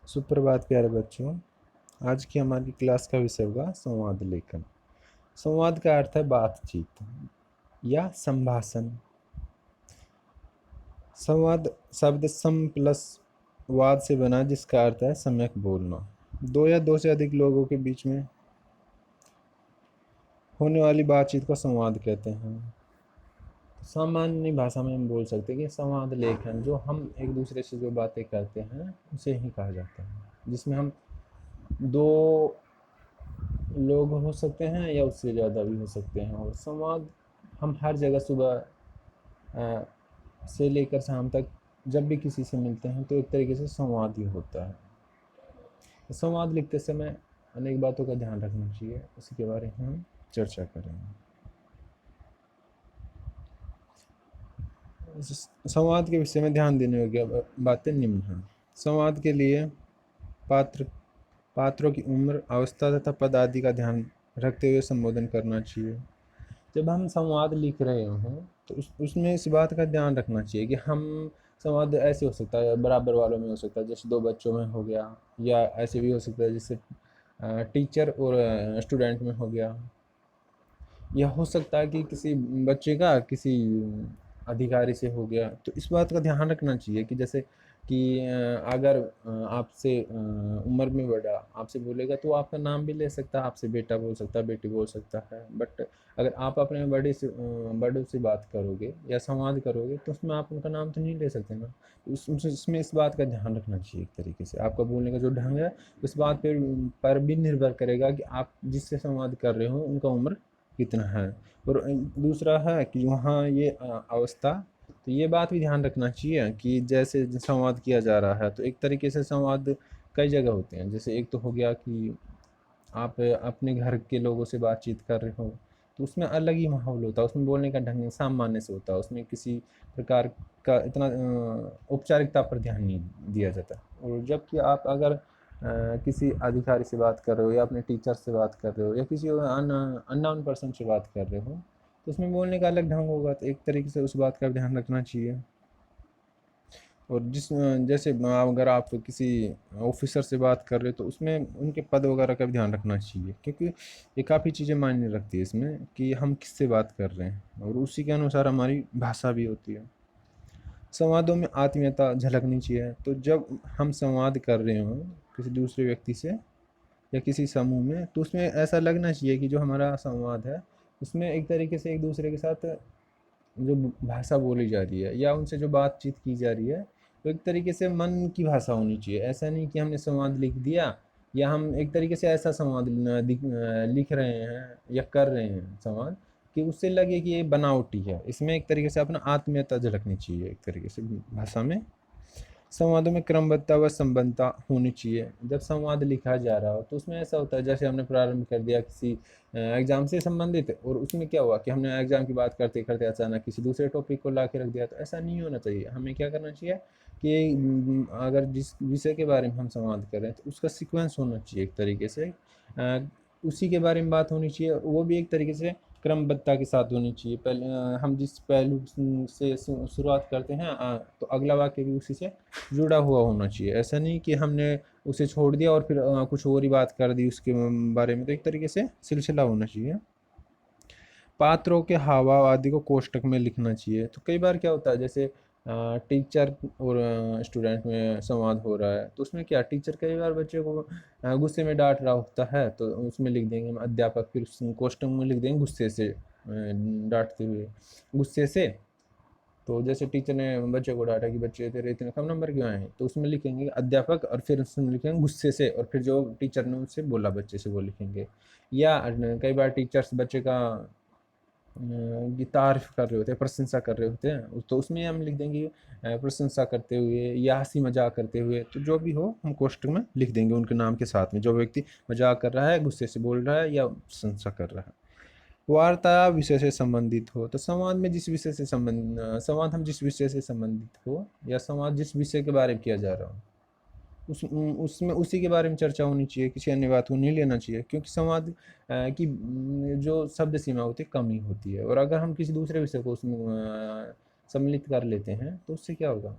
सुप्रभात प्यारे बच्चों। आज की हमारी क्लास का विषय होगा संवाद लेखन। संवाद का अर्थ है बातचीत या संभाषण। संवाद शब्द सम प्लस वाद से बना, जिसका अर्थ है सम्यक बोलना। दो या दो से अधिक लोगों के बीच में होने वाली बातचीत को संवाद कहते हैं। सामान्य भाषा में हम बोल सकते हैं कि संवाद लेखन, जो हम एक दूसरे से जो बातें करते हैं उसे ही कहा जाता है, जिसमें हम दो लोग हो सकते हैं या उससे ज़्यादा भी हो सकते हैं। और संवाद हम हर जगह सुबह से लेकर शाम तक जब भी किसी से मिलते हैं तो एक तरीके से संवाद ही होता है। संवाद लिखते समय अनेक बातों का ध्यान रखना चाहिए, उसी के बारे में हम चर्चा करेंगे। संवाद के विषय में ध्यान देने योग्य बातें निम्न हैं। संवाद के लिए पात्रों की उम्र, अवस्था तथा पद आदि का ध्यान रखते हुए संबोधन करना चाहिए। जब हम संवाद लिख रहे हों तो उसमें इस बात का ध्यान रखना चाहिए कि हम संवाद ऐसे हो सकता है, बराबर वालों में हो सकता है, जैसे दो बच्चों में हो गया, या ऐसे भी हो सकता है जैसे टीचर और स्टूडेंट में हो गया, या हो सकता है कि किसी बच्चे का किसी अधिकारी से हो गया। तो इस बात का ध्यान रखना चाहिए कि जैसे कि अगर आपसे उम्र में बड़ा आपसे बोलेगा तो आपका नाम भी ले सकता है, आपसे बेटा बोल सकता है, बेटी बोल सकता है। बट अगर आप अपने बड़ों से बात करोगे या संवाद करोगे तो उसमें आप उनका नाम तो नहीं ले सकते ना। उसमें इस बात का ध्यान रखना चाहिए। एक तरीके से आपका बोलने का जो ढंग है उस बात पर भी निर्भर करेगा कि आप जिससे संवाद कर रहे हो उनका उम्र कितना है। और दूसरा है कि वहाँ ये अवस्था, तो ये बात भी ध्यान रखना चाहिए कि जैसे संवाद किया जा रहा है तो एक तरीके से संवाद कई जगह होते हैं। जैसे एक तो हो गया कि आप अपने घर के लोगों से बातचीत कर रहे हो तो उसमें अलग ही माहौल होता है, उसमें बोलने का ढंग सामान्य से होता है, उसमें किसी प्रकार का इतना औपचारिकता पर ध्यान नहीं दिया जाता। और जबकि आप अगर किसी अधिकारी से बात कर रहे हो या अपने टीचर से बात कर रहे हो या किसी अननोन पर्सन से बात कर रहे हो तो उसमें बोलने का अलग ढंग होगा। तो एक तरीके से उस बात का ध्यान रखना चाहिए। और जैसे अगर आप किसी ऑफिसर से बात कर रहे हो तो उसमें उनके पद वगैरह का भी ध्यान रखना चाहिए, क्योंकि ये काफ़ी चीज़ें मायने रखती है इसमें कि हम किससे बात कर रहे हैं, और उसी के अनुसार हमारी भाषा भी होती है। संवादों में आत्मीयता झलकनी चाहिए। तो जब हम संवाद कर रहे हों किसी दूसरे व्यक्ति से या किसी समूह में तो उसमें ऐसा लगना चाहिए कि जो हमारा संवाद है उसमें एक तरीके से एक दूसरे के साथ जो भाषा बोली जा रही है या उनसे जो बातचीत की जा रही है तो एक तरीके से मन की भाषा होनी चाहिए। ऐसा नहीं कि हमने संवाद लिख दिया या हम एक तरीके से ऐसा संवाद लिख रहे हैं या कर रहे हैं संवाद कि उससे लगे कि ये बनावटी है। इसमें एक तरीके से अपना आत्मीयता झलकनी चाहिए एक तरीके से भाषा में। संवादों में क्रमबद्धता व संबद्धता होनी चाहिए। जब संवाद लिखा जा रहा हो तो उसमें ऐसा होता है जैसे हमने प्रारंभ कर दिया किसी एग्ज़ाम से संबंधित, और उसमें क्या हुआ कि हमने एग्ज़ाम की बात करते करते अचानक किसी दूसरे टॉपिक को ला के रख दिया। तो ऐसा नहीं होना चाहिए। हमें क्या करना चाहिए कि अगर जिस विषय के बारे में हम संवाद कर रहे हैं तो उसका सीक्वेंस होना चाहिए एक तरीके से, उसी के बारे में बात होनी चाहिए, वो भी एक तरीके से क्रमबद्धता के साथ होनी चाहिए। पहले हम जिस पहलू से शुरुआत करते हैं तो अगला वाक्य भी उसी से जुड़ा हुआ होना चाहिए। ऐसा नहीं कि हमने उसे छोड़ दिया और फिर कुछ और ही बात कर दी उसके बारे में। तो एक तरीके से सिलसिला होना चाहिए। पात्रों के हाव-भाव आदि को कोष्ठक में लिखना चाहिए। तो कई बार क्या होता है जैसे टीचर और स्टूडेंट में संवाद हो रहा है तो उसमें क्या टीचर कई बार बच्चे को गुस्से में डांट रहा होता है तो उसमें लिख देंगे हम अध्यापक, फिर उस कोष्ठक में लिख देंगे गुस्से से डांटते हुए, गुस्से से। तो जैसे टीचर ने बच्चे को डांटा कि बच्चे तेरे इतने कम नंबर क्यों आए हैं, तो उसमें लिखेंगे अध्यापक और फिर उसमें लिखेंगे गुस्से से, और फिर जो टीचर ने उससे बोला बच्चे से वो लिखेंगे। या कई बार टीचर्स बच्चे का की तारीफ कर रहे होते हैं, प्रशंसा कर रहे होते हैं, तो उसमें हम लिख देंगे प्रशंसा करते हुए या हंसी मजाक करते हुए। तो जो भी हो हम कोष्ठक में लिख देंगे उनके नाम के साथ में, जो व्यक्ति मजाक कर रहा है, गुस्से से बोल रहा है या प्रशंसा कर रहा है। वार्ता विषय से संबंधित हो तो संवाद हम जिस विषय से संबंधित हो या संवाद जिस विषय के बारे में किया जा रहा हो उसमें उसी के बारे में चर्चा होनी चाहिए, किसी अन्य बात को नहीं लेना चाहिए, क्योंकि संवाद की जो शब्द सीमा होती है कम ही होती है। और अगर हम किसी दूसरे विषय को उसमें सम्मिलित कर लेते हैं तो उससे क्या होगा,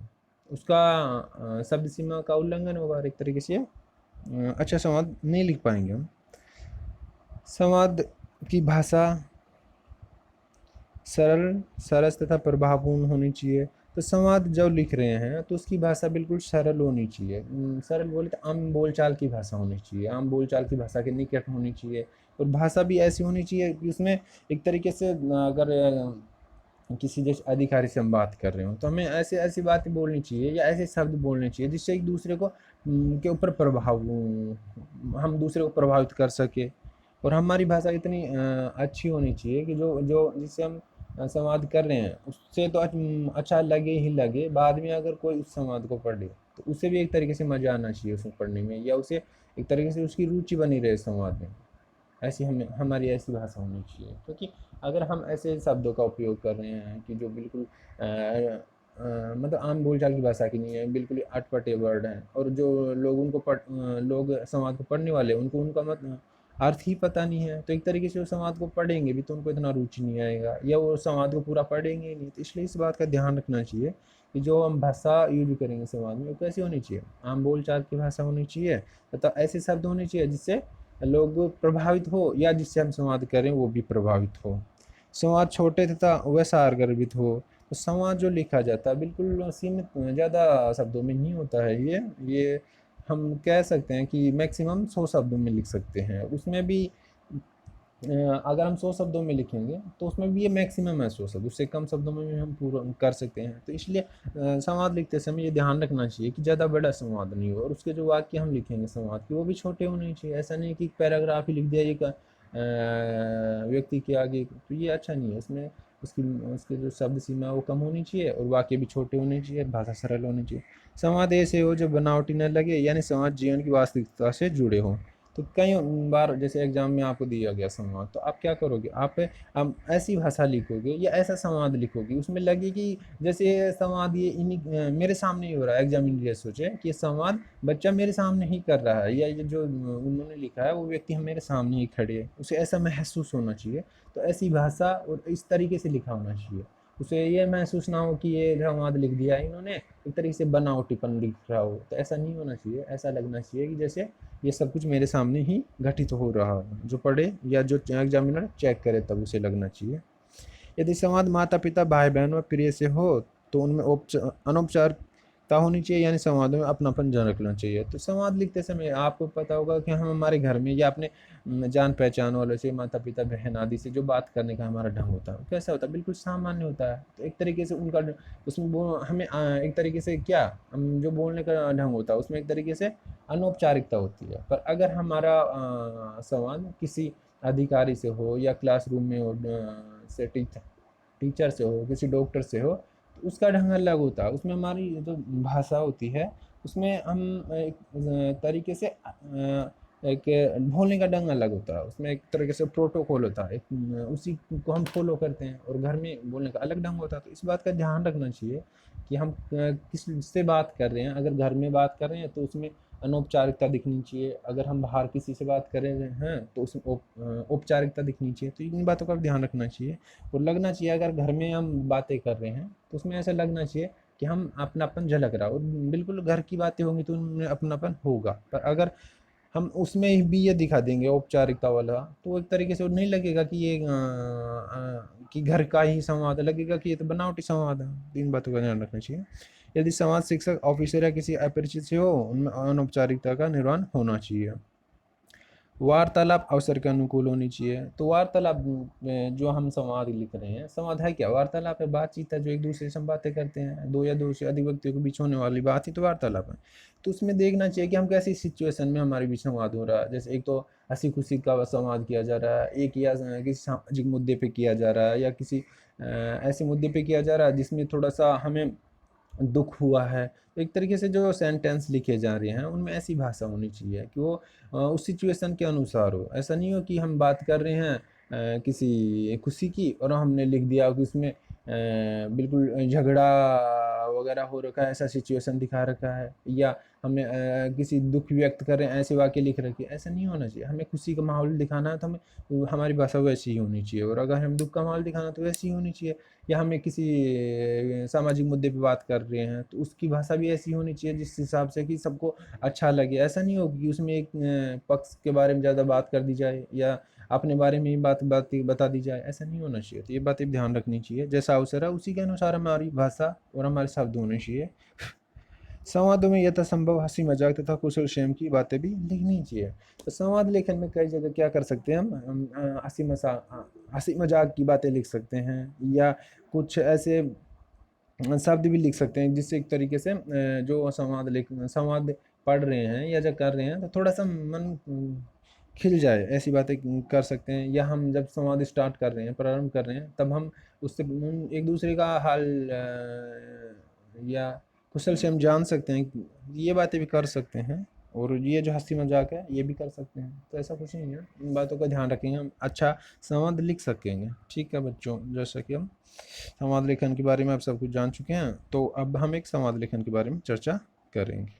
उसका शब्द सीमा का उल्लंघन होगा, एक तरीके से अच्छा संवाद नहीं लिख पाएंगे हम। संवाद की भाषा सरल, सरस तथा प्रभावपूर्ण होनी चाहिए। तो संवाद जब लिख रहे हैं तो उसकी भाषा बिल्कुल सरल होनी चाहिए। सरल बोले तो आम बोलचाल की भाषा होनी चाहिए, आम बोलचाल की भाषा के निकट होनी चाहिए। और भाषा भी ऐसी होनी चाहिए कि उसमें एक तरीके से अगर किसी जैसे अधिकारी से हम बात कर रहे हो तो हमें ऐसे ऐसी बातें बोलनी चाहिए या ऐसे शब्द बोलने चाहिए जिससे एक दूसरे को के ऊपर प्रभाव, हम दूसरे को प्रभावित कर सके। और हमारी भाषा इतनी अच्छी होनी चाहिए कि जो जो जिससे हम संवाद कर रहे हैं उससे तो अच्छा लगे ही लगे, बाद में अगर कोई उस संवाद को पढ़े तो उसे भी एक तरीके से मज़ा आना चाहिए उसको पढ़ने में, या उसे एक तरीके से उसकी रुचि बनी रहे संवाद में। ऐसी हमें हमारी ऐसी भाषा होनी चाहिए, क्योंकि अगर हम ऐसे शब्दों का उपयोग कर रहे हैं कि जो बिल्कुल मतलब आम बोलचाल की भाषा की नहीं है, बिल्कुल ही अटपटे वर्ड हैं, और जो लोग उनको लोग संवाद को पढ़ने वाले उनको उनका अर्थ ही पता नहीं है, तो एक तरीके से वो संवाद को पढ़ेंगे भी तो उनको इतना रुचि नहीं आएगा, या वो संवाद को पूरा पढ़ेंगे ही नहीं। तो इसलिए इस बात का ध्यान रखना चाहिए कि जो हम भाषा यूज करेंगे संवाद में वो कैसी होनी चाहिए, आम बोलचाल की भाषा होनी चाहिए तथा ऐसे शब्द होने चाहिए जिससे लोग प्रभावित हो, या जिससे हम संवाद करें वो भी प्रभावित हो। संवाद छोटे तथा व सारगर्भित हो। तो संवाद जो लिखा जाता है बिल्कुल सीमित, ज़्यादा शब्दों में नहीं होता है। ये हम कह सकते हैं कि मैक्सिमम 100 शब्दों में लिख सकते हैं। उसमें भी अगर हम 100 शब्दों में लिखेंगे तो उसमें भी ये मैक्सिमम है 100 शब्द, उससे कम शब्दों में भी हम पूरा कर सकते हैं। तो इसलिए संवाद लिखते समय ये ध्यान रखना चाहिए कि ज़्यादा बड़ा संवाद नहीं हो, और उसके जो वाक्य हम लिखेंगे संवाद के वो भी छोटे होने चाहिए। ऐसा नहीं कि पैराग्राफ ही लिख दिया एक व्यक्ति के आगे, तो ये अच्छा नहीं है। उसमें उसकी उसके जो शब्द सीमा है वो कम होनी चाहिए और वाक्य भी छोटे होने चाहिए, भाषा सरल होनी चाहिए। संवाद ऐसे हो जो बनावटी न लगे, यानी संवाद जीवन की वास्तविकता से जुड़े हों। तो कई बार जैसे एग्जाम में आपको दिया गया संवाद, तो आप क्या करोगे, आप ऐसी भाषा लिखोगे या ऐसा संवाद लिखोगे उसमें लगे कि जैसे ये संवाद ये इन्हीं मेरे सामने ही हो रहा है। एग्जामिनर ये सोचे कि ये संवाद बच्चा मेरे सामने ही कर रहा है, या ये जो उन्होंने लिखा है वो व्यक्ति हम मेरे सामने ही खड़े है, उसे ऐसा महसूस होना चाहिए। तो ऐसी भाषा और इस तरीके से लिखा होना चाहिए, उसे ये महसूस ना हो कि ये संवाद लिख दिया है इन्होंने, एक तरीके से बनावटीपन लिख रहा हो। तो ऐसा नहीं होना चाहिए, ऐसा लगना चाहिए कि जैसे ये सब कुछ मेरे सामने ही घटित हो रहा है, जो पढ़े या जो एग्जामिनर चेक करे तब उसे लगना चाहिए। यदि संवाद माता पिता भाई बहन व प्रिय से हो तो उनमें अनौपचारिकता होनी चाहिए, यानी संवादों में अपनापन रखना चाहिए। तो संवाद लिखते समय आपको पता होगा कि हम हमारे घर में या अपने जान पहचान वालों से, माता पिता बहन आदि से जो बात करने का हमारा ढंग होता है कैसा होता है, बिल्कुल सामान्य होता है। तो एक तरीके से उनका उसमें वो हमें एक तरीके से क्या हम जो बोलने का ढंग होता है उसमें एक तरीके से अनौपचारिकता होती है। पर अगर हमारा संवाद किसी अधिकारी से हो या क्लासरूम में हो, से टीचर से हो, किसी डॉक्टर से हो, तो उसका ढंग अलग होता है। उसमें हमारी जो भाषा होती है उसमें हम एक तरीके से एक बोलने का ढंग अलग होता है, उसमें एक तरीके से प्रोटोकॉल होता है, उसी को हम फॉलो करते हैं, और घर में बोलने का अलग ढंग होता है। तो इस बात का ध्यान रखना चाहिए कि हम किससे बात कर रहे हैं। अगर घर में बात कर रहे हैं तो उसमें अनौपचारिकता दिखनी चाहिए, अगर हम बाहर किसी से बात कर रहे हैं तो उसमें औपचारिकता दिखनी चाहिए। तो इन बातों का ध्यान रखना चाहिए, और लगना चाहिए अगर घर में हम बातें कर रहे हैं तो उसमें ऐसा लगना चाहिए कि हम अपनापन झलक रहा हो। बिल्कुल घर की बातें होंगी तो उनमें अपनापन होगा, पर अगर हम उसमें भी ये दिखा देंगे औपचारिकता वाला, तो एक तरीके से वो नहीं लगेगा कि ये कि घर का ही संवाद है, लगेगा कि ये तो बनावटी संवाद है। इन बातों का ध्यान रखना चाहिए। यदि संवाद शिक्षक, ऑफिसर या किसी अपरिचित से हो, उनमें अनौपचारिकता का निर्वहन होना चाहिए। वार्तालाप अवसर के अनुकूल होनी चाहिए। तो वार्तालाप में जो हम संवाद लिख रहे हैं, संवाद है क्या, वार्तालाप है, बातचीत है, जो एक दूसरे से हम बातें करते हैं, दो या दो से अधिक व्यक्तियों के बीच होने वाली बात ही तो वार्तालाप है। तो उसमें देखना चाहिए कि हम कैसी सिचुएशन में हमारे बीच संवाद हो रहा है। जैसे एक तो हंसी खुशी का संवाद किया जा रहा है, एक या किसी सामाजिक मुद्दे पे किया जा रहा है, या किसी ऐसे मुद्दे पे किया जा रहा है जिसमें थोड़ा सा हमें दुख हुआ है। तो एक तरीके से जो सेंटेंस लिखे जा रहे हैं उनमें ऐसी भाषा होनी चाहिए कि वो उस सिचुएशन के अनुसार हो। ऐसा नहीं हो कि हम बात कर रहे हैं किसी खुशी की और हमने लिख दिया कि उसमें बिल्कुल झगड़ा वगैरह हो रखा है, ऐसा सिचुएशन दिखा रखा है, या हमें किसी दुख व्यक्त कर रहे हैं ऐसे वाक्य लिख रखे, ऐसा नहीं होना चाहिए। हमें खुशी का माहौल दिखाना है तो हमें हमारी भाषा वैसी ही होनी चाहिए, और अगर हम दुख का माहौल दिखाना तो वैसी ही होनी चाहिए। या हमें किसी सामाजिक मुद्दे पे बात कर रहे हैं तो उसकी भाषा भी ऐसी होनी चाहिए जिस हिसाब से कि सबको अच्छा लगे। ऐसा नहीं हो कि उसमें एक पक्ष के बारे में ज़्यादा बात कर दी जाए या अपने बारे में ही बात बता दी जाए, ऐसा नहीं होना चाहिए। तो ये बातें भी ध्यान रखनी चाहिए, जैसा अवसर है उसी के अनुसार हमारी भाषा और हमारे शब्द होने चाहिए। संवादों में यथासंभव हंसी मजाक तथा कुशल क्षेम की बातें भी लिखनी चाहिए। तो संवाद लेखन में कई जगह क्या कर सकते हैं हम हंसी मजाक की बातें लिख सकते हैं, या कुछ ऐसे शब्द भी लिख सकते हैं जिससे एक तरीके से जो संवाद पढ़ रहे हैं या जो कर रहे हैं तो थोड़ा सा मन खिल जाए, ऐसी बातें कर सकते हैं। या हम जब संवाद स्टार्ट कर रहे हैं, प्रारंभ कर रहे हैं, तब हम उससे एक दूसरे का हाल या कुशल से हम जान सकते हैं, ये बातें भी कर सकते हैं। और ये जो हंसी मजाक है ये भी कर सकते हैं। तो ऐसा कुछ नहीं है, इन बातों का ध्यान रखेंगे हम अच्छा संवाद लिख सकेंगे। ठीक है बच्चों, जैसा कि हम संवाद लेखन के बारे में आप सब कुछ जान चुके हैं, तो अब हम एक संवाद लेखन के बारे में चर्चा करेंगे।